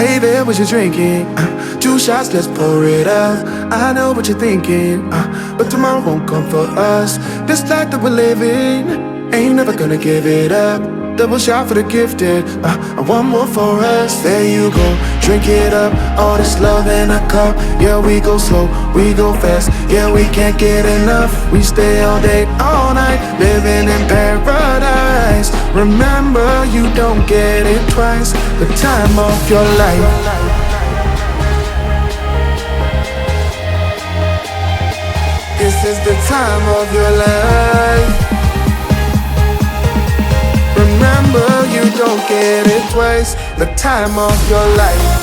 Hey there, what you drinking? 2 shots, let's pour it up. I know what you're thinking, but tomorrow won't come for us. This life that we're living, ain't never gonna give it up. Double shot for the gifted, and one more for us. There you go, drink it up. All this love in a cup. Yeah, we go slow, we go fast. Yeah, we can't get enough. We stay all day, all night, living in paradise. Remember, you don't get it twice. The time of your life. This is the time of your life. Remember, you don't get it twice. The time of your life.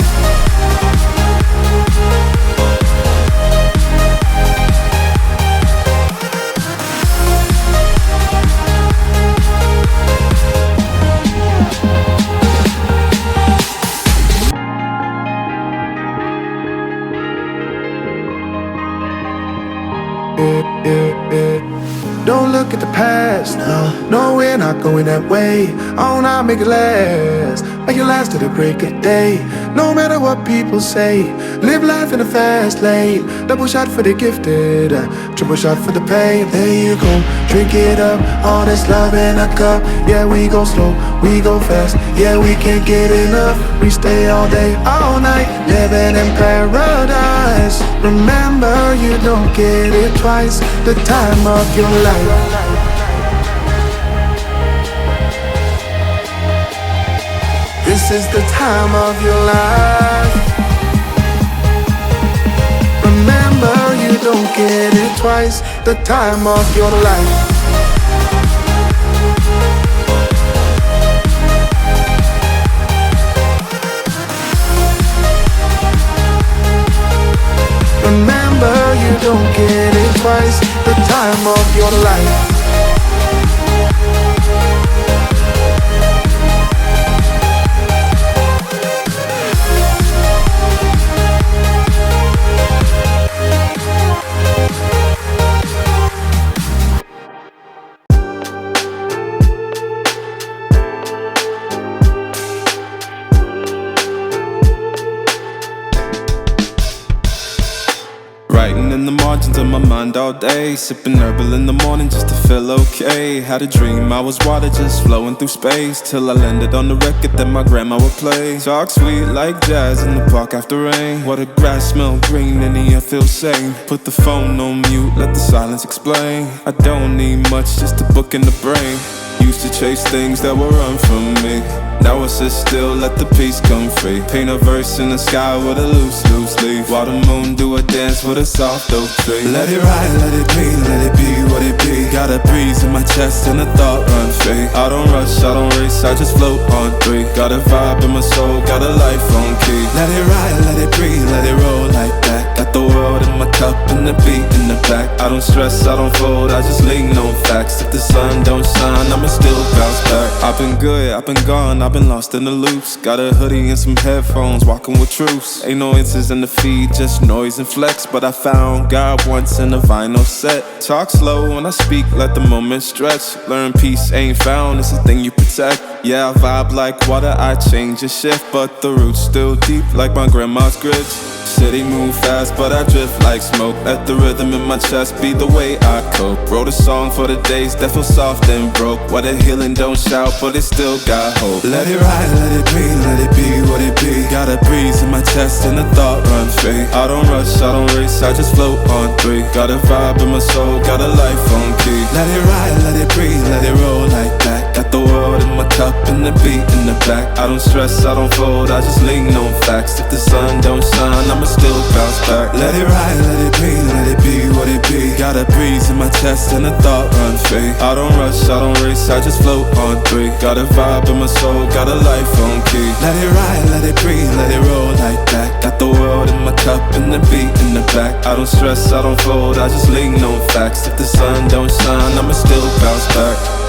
Don't look at the past, no, we're not going that way. Oh, now make it last, make it last to the break of day. No matter what people say, live life in a fast lane. Double shot for the gifted, triple shot for the pain. There you go, drink it up, all this love in a cup. Yeah, we go slow, we go fast. Yeah, we can't get enough. We stay all day, all night, living in paradise. Remember, you don't get it twice. The time of your life. This is the time of your life. Remember, you don't get it twice. The time of your life. Remember, you don't get it twice. The time of your life. Writing in the margins of my mind all day, sipping herbal in the morning just to feel okay. Had a dream I was water just flowing through space, till I landed on the record that my grandma would play. Talk sweet like jazz in the park after rain. Water grass smell green and the air feels sane. Put the phone on mute, let the silence explain. I don't need much, just a book in the brain. Used to chase things that were run from me. Now I sit still, let the peace come free. Paint a verse in the sky with a loose leaf. While the moon do a dance with a soft oak tree. Let it ride, let it be, let it be what it be. Got a breeze in my chest and a thought run free. I don't rush, I don't race, I just float on 3. Got a vibe in my soul, got a life on key. Let it ride, let it breathe, let it roll like that. Got the world in my cup and the beat in the back. I don't stress, I don't fold, I just lean on facts. If the sun don't shine, I'ma still bounce back. I've been good, I've been gone, I've been lost in the loops. Got a hoodie and some headphones, walking with truths. Ain't no answers in the feed, just noise and flex. But I found God once in a vinyl set. Talk slow when I speak, let the moment stretch. Learn peace ain't found, it's a thing you protect. Yeah, I vibe like water, I change and shift, but the roots still deep like my grandma's grits. City move fast, but I drift like smoke. Let the rhythm in my chest be the way I cope. Wrote a song for the days that feel soft and broke. Where the healing don't shout, but it still got hope. Let it ride, let it breathe, let it be what it be. Got a breeze in my chest and a thought run free. I don't rush, I don't race, I just float on 3. Got a vibe in my soul, got a life on key. Let it ride, let it breathe, let it roll like that. Got the world in my cup and the beat in the back. I don't stress, I don't fold, I just lean on facts. If the sun don't shine, I'ma still bounce back. Let it ride, let it breathe, let it be what it be. Got a breeze in my chest and a thought run free. I don't rush, I don't race, I just float on 3. Got a vibe in my soul, got a life on key. Let it ride, let it breathe, let it roll like that. Got the world in my cup and the beat in the back. I don't stress, I don't fold, I just lean on facts. If the sun don't shine, I'ma still bounce back.